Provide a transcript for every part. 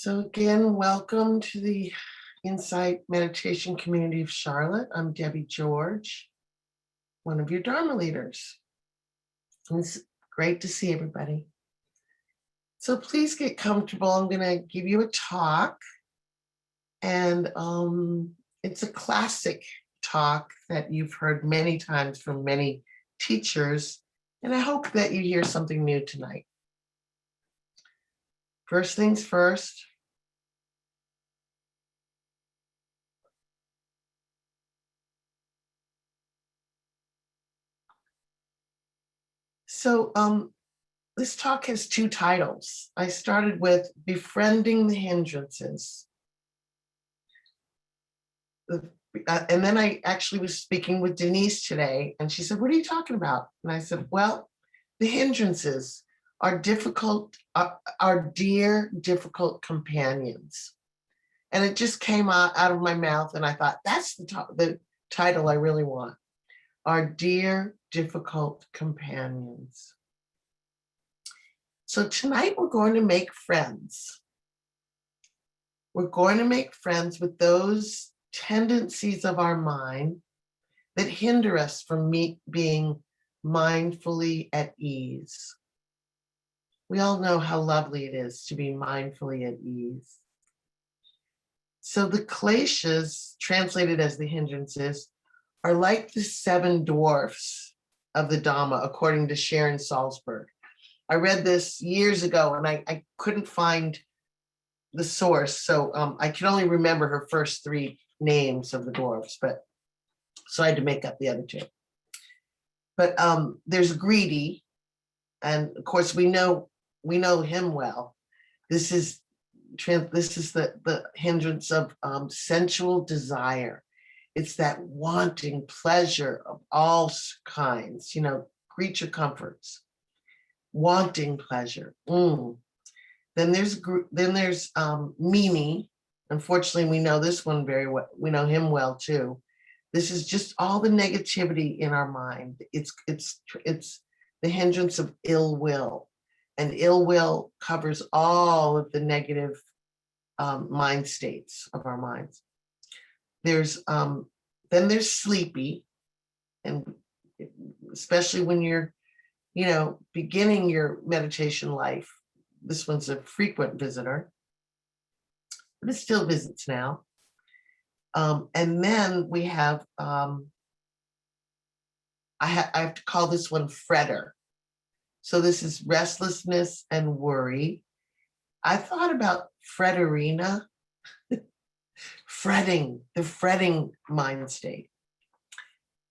So again, welcome to the Insight Meditation Community of Charlotte. I'm Debbie George, one of your Dharma leaders. And it's great to see everybody. So please get comfortable. I'm going to give you a talk, and it's a classic talk that you've heard many times from many teachers, and I hope that you hear something new tonight. First things first. So this talk has two titles. I started with Befriending the Hindrances. And then I actually was speaking with Denise today, and she said, "What are you talking about?" And I said, "Well, the hindrances are difficult, our dear, difficult companions." And it just came out of my mouth, and I thought, that's the title I really want. Our dear, difficult companions. So tonight we're going to make friends. We're going to make friends with those tendencies of our mind that hinder us from being mindfully at ease. We all know how lovely it is to be mindfully at ease. So the kleshas, translated as the hindrances, are like the seven dwarfs of the Dhamma, according to Sharon Salzberg. I read this years ago, and I couldn't find the source, so I can only remember her first three names of the dwarfs, but so I had to make up the other two. But there's greedy, and of course we know him well. This is the hindrance of sensual desire. It's that wanting pleasure of all kinds, creature comforts, wanting pleasure. Then there's Mimi. Unfortunately, we know this one very well. We know him well too. This is just all the negativity in our mind. It's the hindrance of ill will, and ill will covers all of the negative mind states of our minds. Then there's sleepy, and especially when you're, beginning your meditation life, this one's a frequent visitor, but it still visits now. And then we have, I have to call this one fretter. So this is restlessness and worry. I thought about fretterina, the fretting mind state.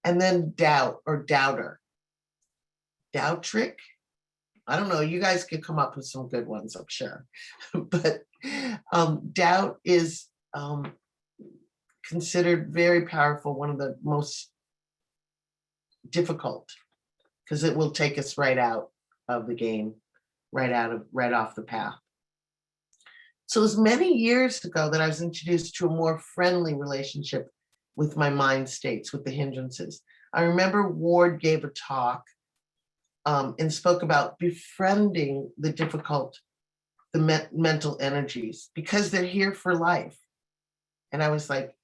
And then doubt or doubter. Doubtrick. I don't know, you guys could come up with some good ones, I'm sure. But doubt is considered very powerful, one of the most difficult, because it will take us right out of the game, right off the path. So it was many years ago that I was introduced to a more friendly relationship with my mind states, with the hindrances. I remember Ward gave a talk and spoke about befriending the difficult, mental energies, because they're here for life. And I was like,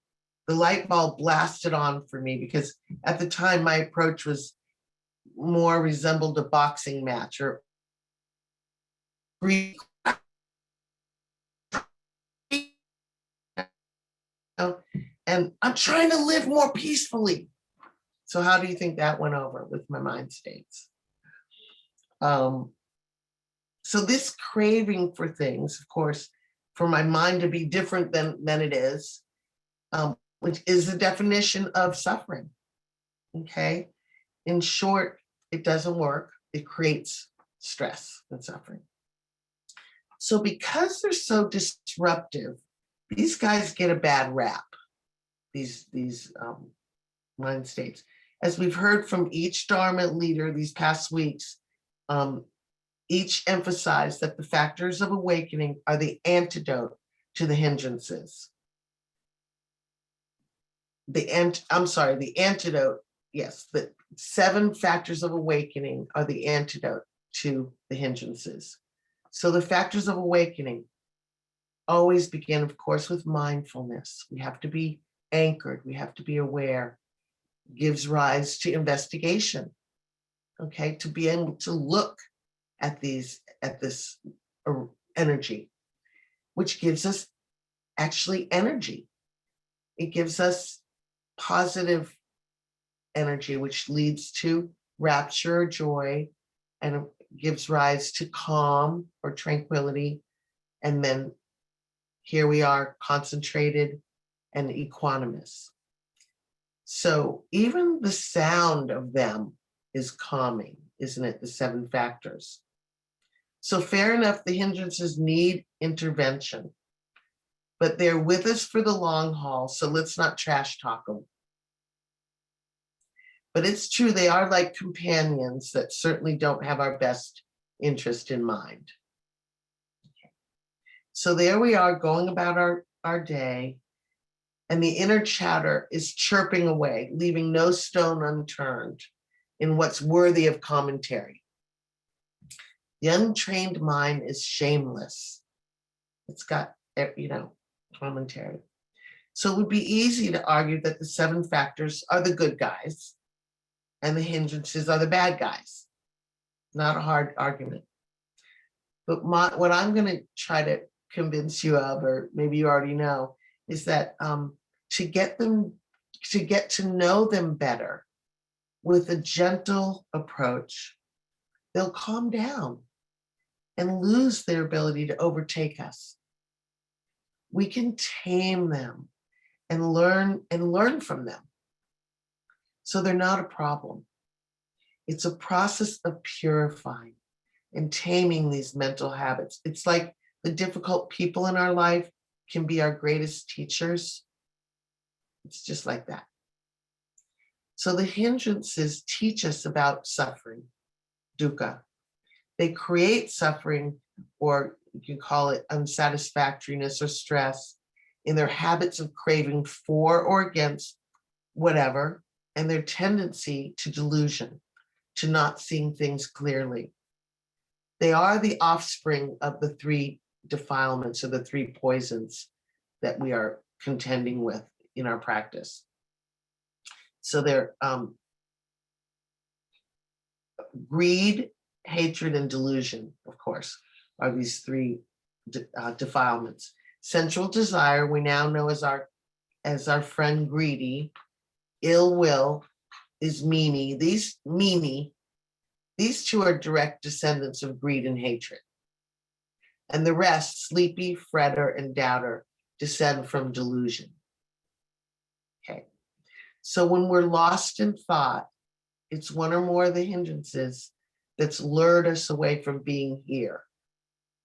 the light bulb blasted on for me, because at the time my approach was more resembled a boxing match, or and I'm trying to live more peacefully. So how do you think that went over with my mind states? So this craving for things, of course, for my mind to be different than it is, which is the definition of suffering. Okay. In short, it doesn't work. It creates stress and suffering. So because they're so disruptive, these guys get a bad rap, these mind states. As we've heard from each Dharma leader these past weeks, each emphasized that the factors of awakening are the antidote to the hindrances. The antidote, yes, the 7 factors of awakening are the antidote to the hindrances. So the factors of awakening: always begin, of course, with mindfulness. We have to be anchored. We have to be aware. Gives rise to investigation. Okay, to be able to look at this energy, which gives us actually energy. It gives us positive energy, which leads to rapture or joy, and it gives rise to calm or tranquility. And then here we are, concentrated and equanimous. So even the sound of them is calming, isn't it? The 7 factors. So fair enough, the hindrances need intervention, but they're with us for the long haul. So let's not trash talk them. But it's true, they are like companions that certainly don't have our best interest in mind. Okay. So there we are, going about our day, and the inner chatter is chirping away, leaving no stone unturned in what's worthy of commentary. The untrained mind is shameless. It's got, commentary. So it would be easy to argue that the 7 factors are the good guys and the hindrances are the bad guys. Not a hard argument. But what I'm going to try to convince you of, or maybe you already know, is that to get to know them better with a gentle approach, they'll calm down and lose their ability to overtake us. We can tame them and learn from them. So they're not a problem. It's a process of purifying and taming these mental habits. It's like the difficult people in our life can be our greatest teachers. It's just like that. So the hindrances teach us about suffering, dukkha. They create suffering, or you can call it unsatisfactoriness or stress, in their habits of craving for or against whatever, and their tendency to delusion, to not seeing things clearly. They are the offspring of the 3 defilements, or the 3 poisons that we are contending with in our practice. So they're greed, hatred, and delusion, of course, are these 3 defilements. Sensual desire, we now know as our friend greedy. Ill will is meanie. These 2 are direct descendants of greed and hatred. And the rest, sleepy, fretter, and doubter, descend from delusion. Okay. So when we're lost in thought, it's one or more of the hindrances that's lured us away from being here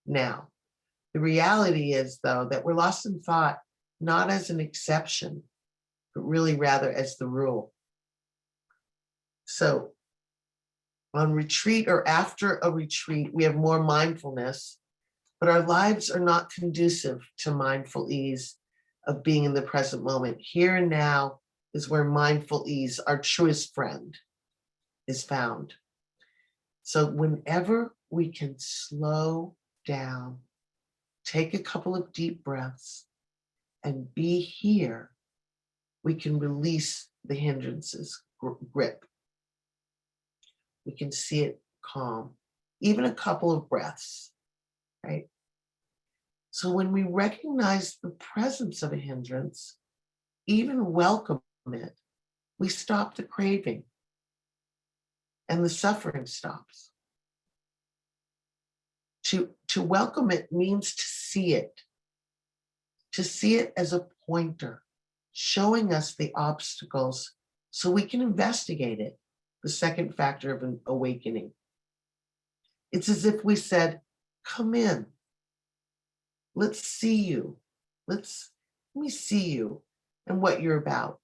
now. The reality is, though, that we're lost in thought not as an exception, but really rather as the rule. So on retreat or after a retreat, we have more mindfulness, but our lives are not conducive to mindful ease of being in the present moment. Here and now is where mindful ease, our truest friend, is found. So whenever we can slow down, take a couple of deep breaths, and be here, we can release the hindrances grip. We can see it calm, even a couple of breaths, right? So when we recognize the presence of a hindrance, even welcome it, we stop the craving and the suffering stops. To welcome it means to see it as a pointer, showing us the obstacles so we can investigate it, the second factor of an awakening. It's as if we said, come in, let's see you, let me see you and what you're about.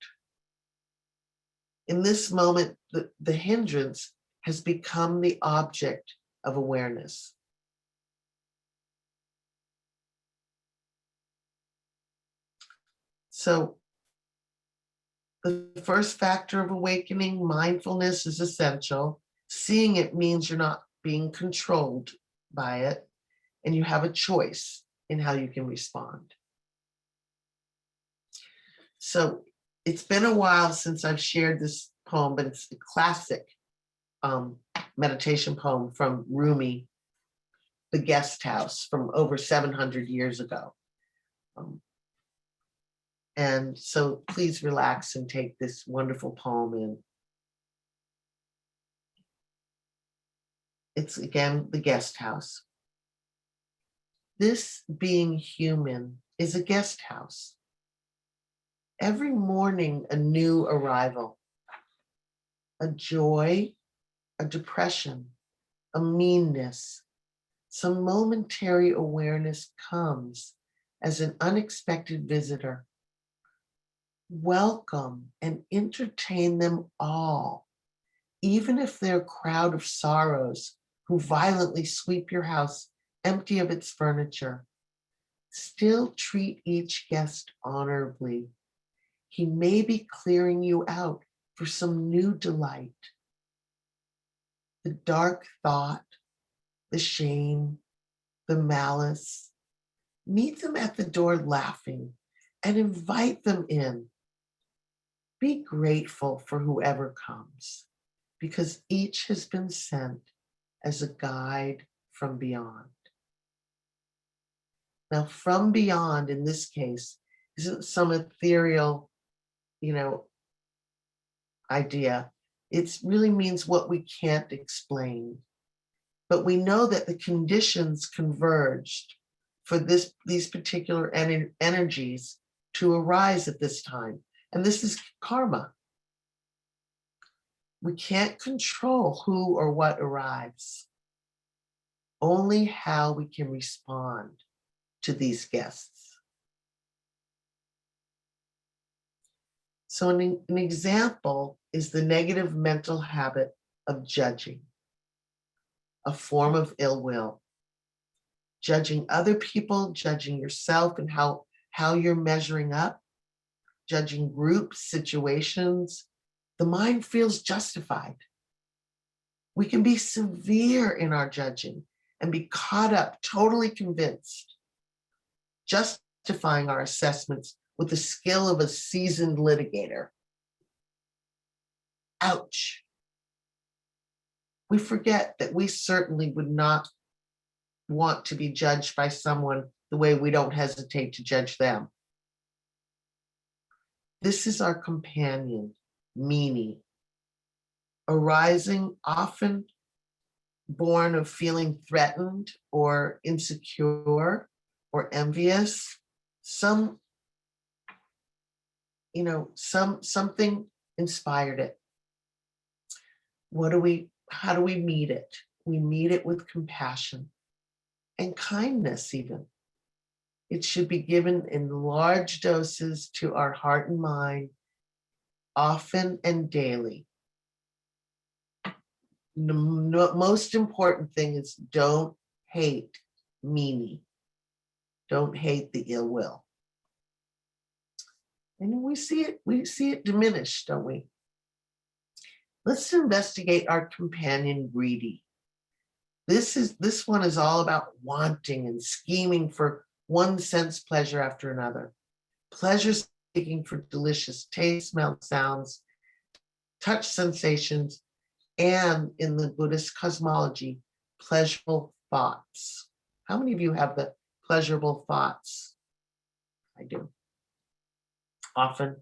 In this moment, the hindrance has become the object of awareness. So the first factor of awakening, mindfulness, is essential. Seeing it means you're not being controlled by it, and you have a choice. in how you can respond. So it's been a while since I've shared this poem, but it's a classic meditation poem from Rumi, The Guest House, from over 700 years ago. And so please relax and take this wonderful poem in. It's again, The Guest House. This being human is a guest house. Every morning, a new arrival, a joy, a depression, a meanness, some momentary awareness comes as an unexpected visitor. Welcome and entertain them all, even if they're a crowd of sorrows who violently sweep your house empty of its furniture. Still treat each guest honorably. He may be clearing you out for some new delight. The dark thought, the shame, the malice, meet them at the door laughing and invite them in. Be grateful for whoever comes, because each has been sent as a guide from beyond. Now, from beyond in this case isn't some ethereal, idea. It really means what we can't explain. But we know that the conditions converged for these particular energies to arise at this time. And this is karma. We can't control who or what arrives, only how we can respond to these guests. So an example is the negative mental habit of judging, a form of ill will. Judging other people, judging yourself and how you're measuring up, judging groups, situations. The mind feels justified. We can be severe in our judging and be caught up, totally convinced, justifying our assessments with the skill of a seasoned litigator. Ouch. We forget that we certainly would not want to be judged by someone the way we don't hesitate to judge them. This is our companion, meanie, arising often born of feeling threatened or insecure or envious. Something inspired it. How do we meet it? We meet it with compassion and kindness even. It should be given in large doses to our heart and mind, often and daily. The most important thing is don't hate meanie. Don't hate the ill will. And we see it diminish, don't we? Let's investigate our companion, greedy. This one is all about wanting and scheming for one sense pleasure after another. Pleasure seeking for delicious taste, smell, sounds, touch sensations, and in the Buddhist cosmology, pleasurable thoughts. How many of you have the pleasurable thoughts? I do. Often.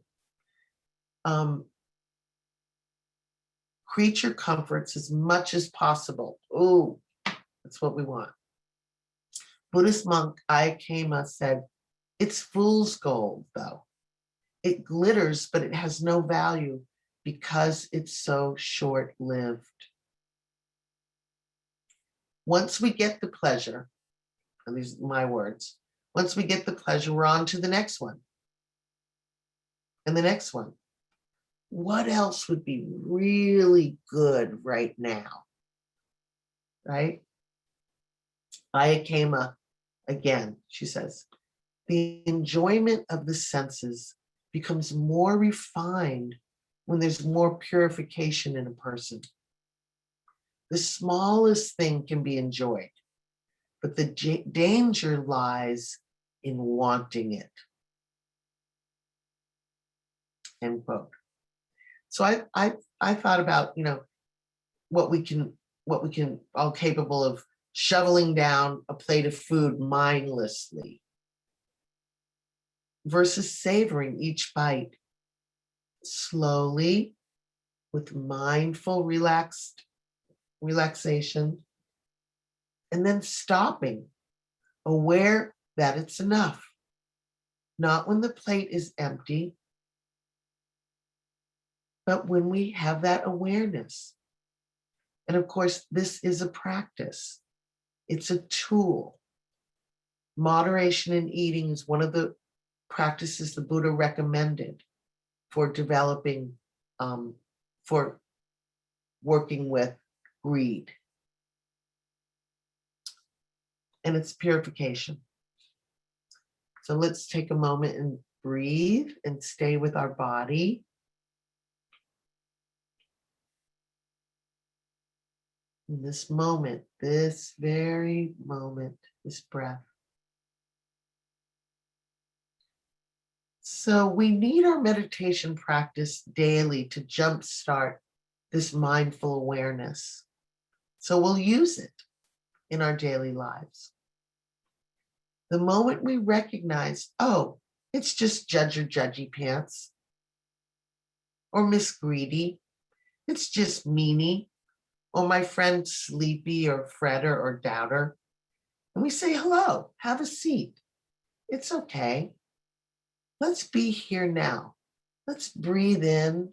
Creature comforts as much as possible. Ooh, that's what we want. Buddhist monk Ai Kema said, it's fool's gold, though. It glitters, but it has no value because it's so short-lived. Once we get the pleasure, and these are my words, once we get the pleasure, we're on to the next one. And the next one. What else would be really good right now? Right? Ai Kema, again, she says, the enjoyment of the senses becomes more refined when there's more purification in a person. The smallest thing can be enjoyed. but the danger lies in wanting it. End quote. So I thought about, what we can all capable of shoveling down a plate of food mindlessly versus savoring each bite slowly with mindful relaxation, and then stopping, aware that it's enough, not when the plate is empty, but when we have that awareness. And of course, this is a practice. It's a tool. Moderation in eating is one of the practices the Buddha recommended for developing, for working with greed. And it's purification. So let's take a moment and breathe and stay with our body. In this moment, this very moment, this breath. So we need our meditation practice daily to jumpstart this mindful awareness. So we'll use it in our daily lives. The moment we recognize, oh, it's just Judge or Judgy Pants, or Miss Greedy, it's just Meanie, or my friend Sleepy or Fretter or Doubter, and we say, hello, have a seat. It's okay. Let's be here now. Let's breathe in.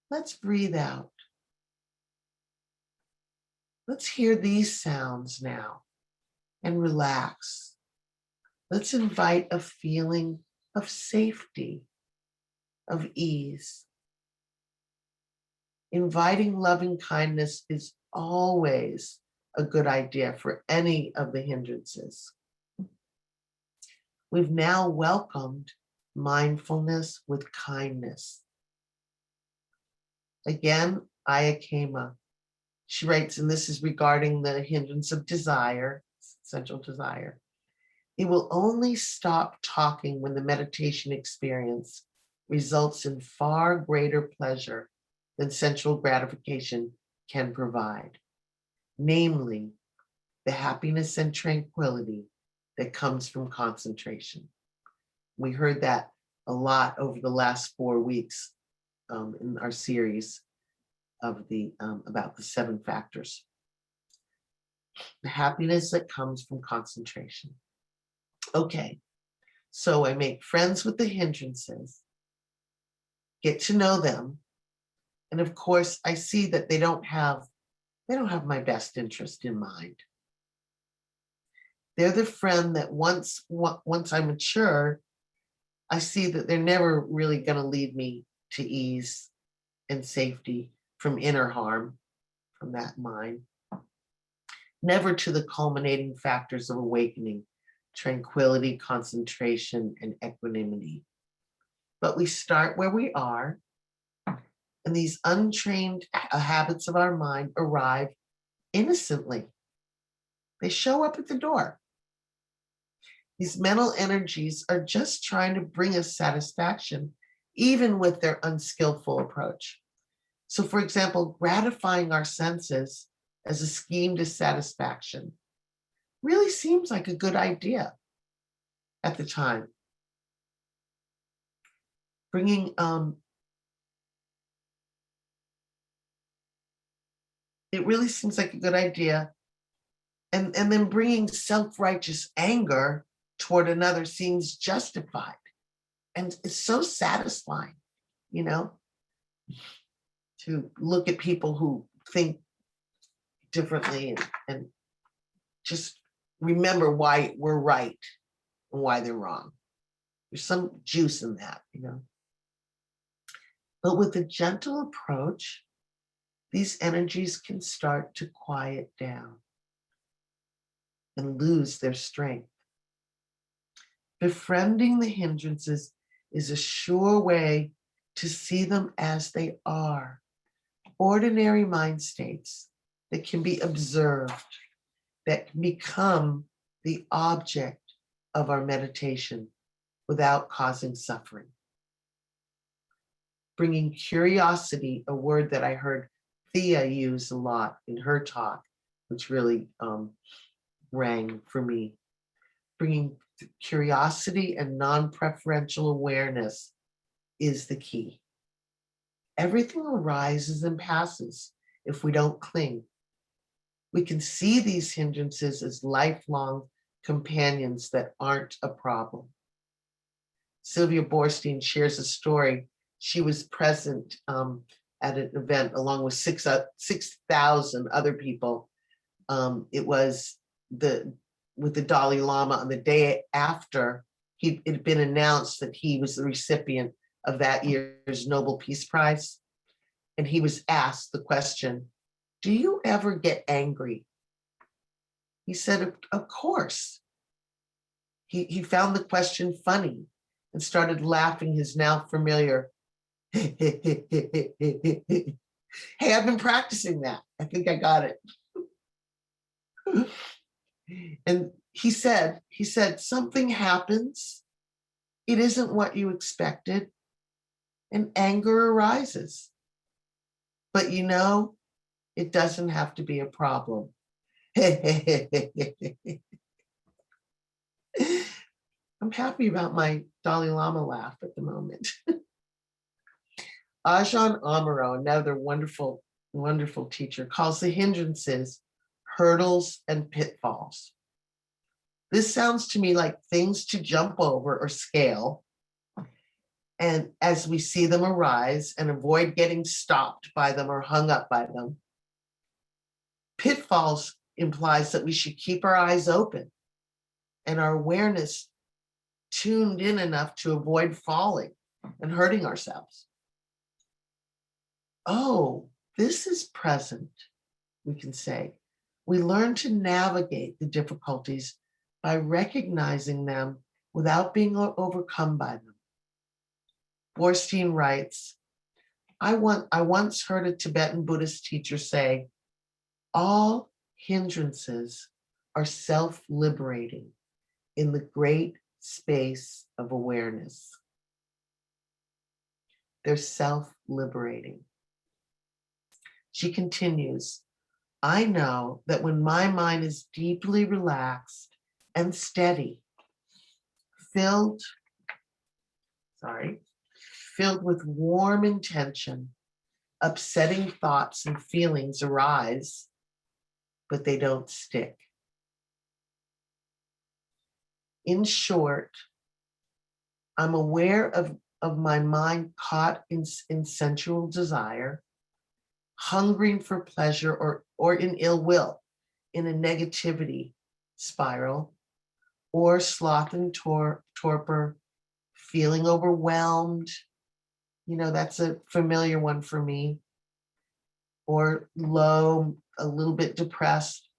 Let's breathe out. Let's hear these sounds now and relax. Let's invite a feeling of safety, of ease. Inviting loving kindness is always a good idea for any of the hindrances. We've now welcomed mindfulness with kindness. Again, Aya Kema. She writes, and this is regarding the hindrance of desire, sensual desire. It will only stop talking when the meditation experience results in far greater pleasure than sensual gratification can provide, namely the happiness and tranquility that comes from concentration. We heard that a lot over the last 4 weeks in our series of the about the 7 factors. The happiness that comes from concentration. Okay, so I make friends with the hindrances, get to know them, and of course I see that they don't have my best interest in mind. They're the friend that once I mature, I see that they're never really going to lead me to ease and safety from inner harm, from that mind. Never to the culminating factors of awakening, tranquility, concentration, and equanimity. But we start where we are, and these untrained habits of our mind arrive innocently. They show up at the door. These mental energies are just trying to bring us satisfaction, even with their unskillful approach. So, for example, gratifying our senses as a scheme to satisfaction really seems like a good idea at the time. Bringing it really seems like a good idea, and then bringing self-righteous anger toward another seems justified, and it's so satisfying, to look at people who think differently and just remember why we're right and why they're wrong. There's some juice in that, But with a gentle approach, these energies can start to quiet down and lose their strength. Befriending the hindrances is a sure way to see them as they are, ordinary mind states that can be observed that can become the object of our meditation without causing suffering. Bringing curiosity, a word that I heard Thea use a lot in her talk, which really rang for me. Bringing curiosity and non-preferential awareness is the key. Everything arises and passes if we don't cling. We can see these hindrances as lifelong companions that aren't a problem. Sylvia Boorstein shares a story. She was present at an event along with 6,000 other people. It was with the Dalai Lama on the day after it had been announced that he was the recipient of that year's Nobel Peace Prize. And he was asked the question, do you ever get angry? He said, of course. He found the question funny and started laughing his now familiar, hey, I've been practicing that. I think I got it. And he said, something happens. It isn't what you expected. And anger arises. But you know, it doesn't have to be a problem. I'm happy about my Dalai Lama laugh at the moment. Ajahn Amaro, another wonderful, wonderful teacher, calls the hindrances hurdles and pitfalls. This sounds to me like things to jump over or scale. And as we see them arise and avoid getting stopped by them or hung up by them, pitfalls implies that we should keep our eyes open and our awareness tuned in enough to avoid falling and hurting ourselves. Oh, this is present, we can say. We learn to navigate the difficulties by recognizing them without being overcome by them. Boorstein writes, I once heard a Tibetan Buddhist teacher say, all hindrances are self-liberating in the great space of awareness. They're self-liberating. She continues, I know that when my mind is deeply relaxed and steady, filled with warm intention, upsetting thoughts and feelings arise, but they don't stick. In short, I'm aware of my mind caught in sensual desire, hungering for pleasure or in ill will, in a negativity spiral, or sloth and torpor, feeling overwhelmed. You know, that's a familiar one for me. Or low, a little bit depressed,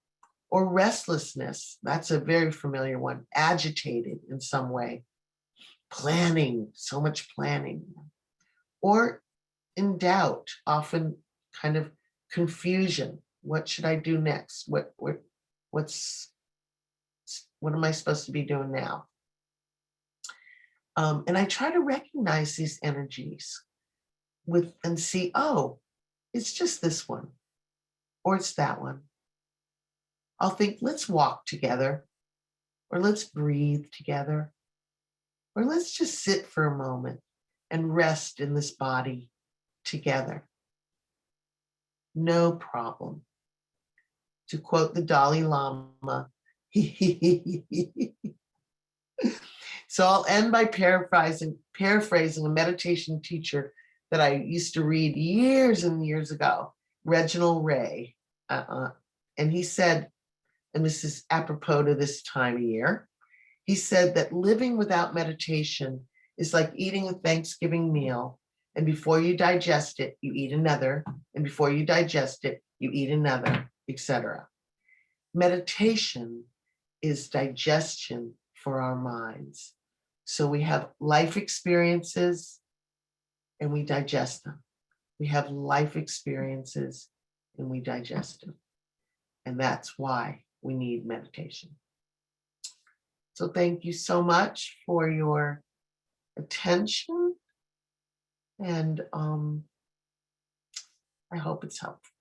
or restlessness. That's a very familiar one. Agitated in some way. Planning, so much planning. Or in doubt, often kind of confusion. What should I do next? What am I supposed to be doing now? And I try to recognize these energies and see, oh, it's just this one, or it's that one. I'll think, let's walk together, or let's breathe together, or let's just sit for a moment and rest in this body together. No problem. To quote the Dalai Lama, So I'll end by paraphrasing a meditation teacher that I used to read years and years ago, Reginald Ray. And he said, and this is apropos to this time of year, he said that living without meditation is like eating a Thanksgiving meal, and before you digest it, you eat another, and before you digest it, you eat another, etc. Meditation is digestion for our minds. So we have life experiences and we digest them. We have life experiences and we digest them. And that's why we need meditation. So thank you so much for your attention, and I hope it's helpful.